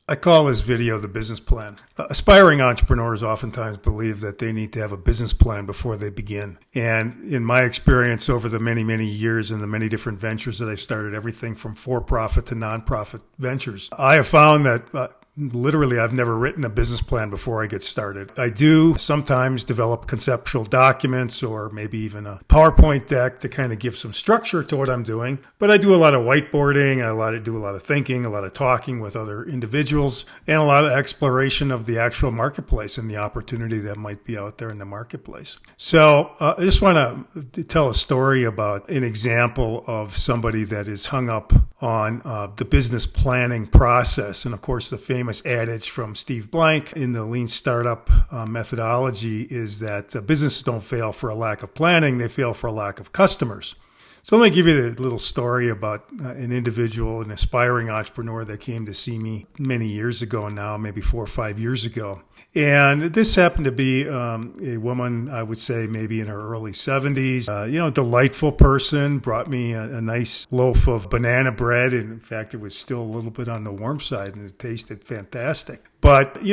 I call this video the business plan. Aspiring entrepreneurs oftentimes believe that they need to have a business plan before they begin. And in my experience over the many, many years and the many different ventures that I've started, everything from for-profit to nonprofit ventures, I have found that literally, I've never written a business plan before I get started. I do sometimes develop conceptual documents or maybe even a PowerPoint deck to kind of give some structure to what I'm doing. But I do a lot of whiteboarding, do a lot of thinking, a lot of talking with other individuals, and a lot of exploration of the actual marketplace and the opportunity that might be out there in the marketplace. So I just want to tell a story about an example of somebody that is hung up on the business planning process. And of course, the famous adage from Steve Blank in the Lean Startup methodology is that businesses don't fail for a lack of planning, they fail for a lack of customers. So let me give you a little story about an individual, an aspiring entrepreneur that came to see me many years ago now, maybe 4 or 5 years ago. And this happened to be a woman, I would say maybe in her early 70s, delightful person, brought me a nice loaf of banana bread. And in fact, it was still a little bit on the warm side and it tasted fantastic. But,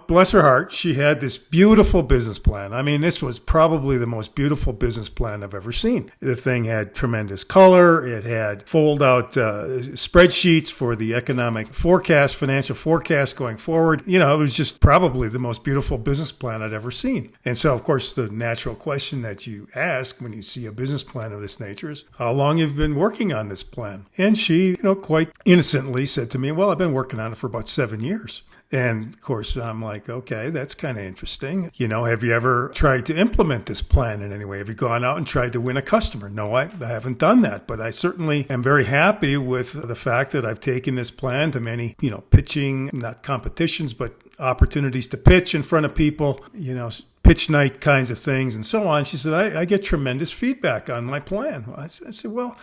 bless her heart, she had this beautiful business plan. I mean, this was probably the most beautiful business plan I've ever seen. The thing had tremendous color. It had fold-out spreadsheets for the economic forecast, financial forecast going forward. It was just probably the most beautiful business plan I'd ever seen. And so, of course, the natural question that you ask when you see a business plan of this nature is, how long have you been working on this plan? And she, quite innocently said to me, well, I've been working on it for about 7 years. And of course, I'm like, okay, that's kind of interesting. Have you ever tried to implement this plan in any way? Have you gone out and tried to win a customer? No, I haven't done that, but I certainly am very happy with the fact that I've taken this plan to many, pitching, not competitions, but opportunities to pitch in front of people, pitch night kinds of things and so on. She said, I get tremendous feedback on my plan. I said, well,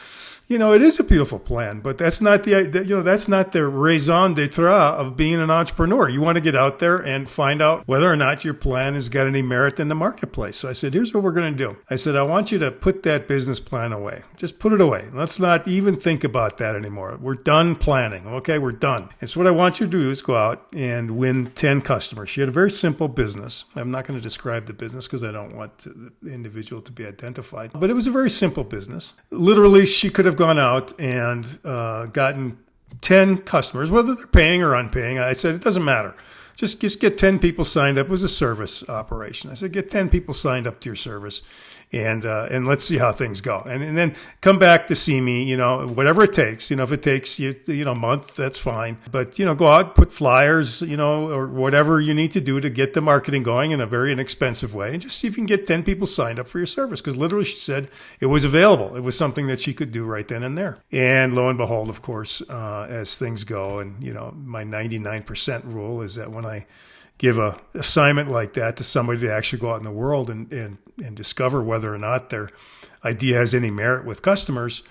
it is a beautiful plan, but that's not that's not the raison d'etre of being an entrepreneur. You want to get out there and find out whether or not your plan has got any merit in the marketplace. So I said, here's what we're going to do. I said, I want you to put that business plan away. Just put it away. Let's not even think about that anymore. We're done planning. Okay, we're done. And so what I want you to do is go out and win 10 customers. She had a very simple business. I'm not going to describe the business because I don't want the individual to be identified. But it was a very simple business. Literally, she could have gone out and gotten 10 customers, whether they're paying or unpaying. I said, it doesn't matter. Just get 10 people signed up. It was a service operation. I said, get 10 people signed up to your service. And let's see how things go. And then come back to see me, whatever it takes. If it takes you, a month, that's fine. But, go out, put flyers, or whatever you need to do to get the marketing going in a very inexpensive way. And just see if you can get 10 people signed up for your service. Because literally she said it was available. It was something that she could do right then and there. And lo and behold, of course, as things go, and, my 99% rule is that when I give a assignment like that to somebody to actually go out in the world and discover whether or not their idea has any merit with customers,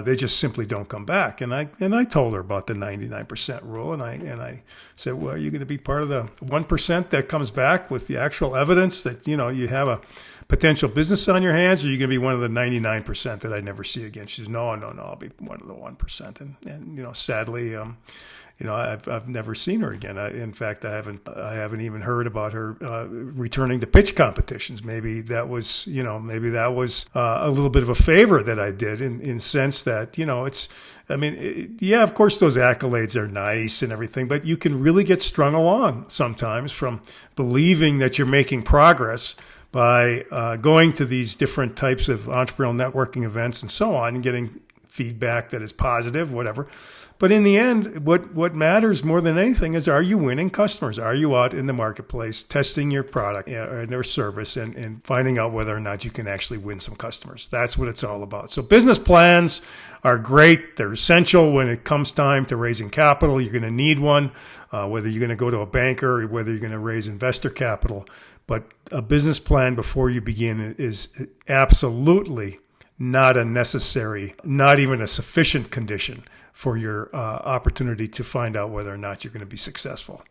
they just simply don't come back. And I told her about the 99% rule, and I said, well, you're going to be part of the 1% that comes back with the actual evidence that you have a potential business on your hands, or you're going to be one of the 99% that I never see again. She says, no, I'll be one of the 1%. And sadly, I've never seen her again. In fact, I haven't even heard about her returning to pitch competitions. Maybe that was a little bit of a favor that I did in sense that, of course those accolades are nice and everything, but you can really get strung along sometimes from believing that you're making progress by going to these different types of entrepreneurial networking events and so on and getting feedback that is positive, whatever. But in the end, what matters more than anything is, are you winning customers? Are you out in the marketplace testing your product and their service and finding out whether or not you can actually win some customers? That's what it's all about. So business plans are great. They're essential when it comes time to raising capital. You're going to need one, whether you're going to go to a banker or whether you're going to raise investor capital. But a business plan before you begin is absolutely not a necessary, not even a sufficient condition for your opportunity to find out whether or not you're going to be successful.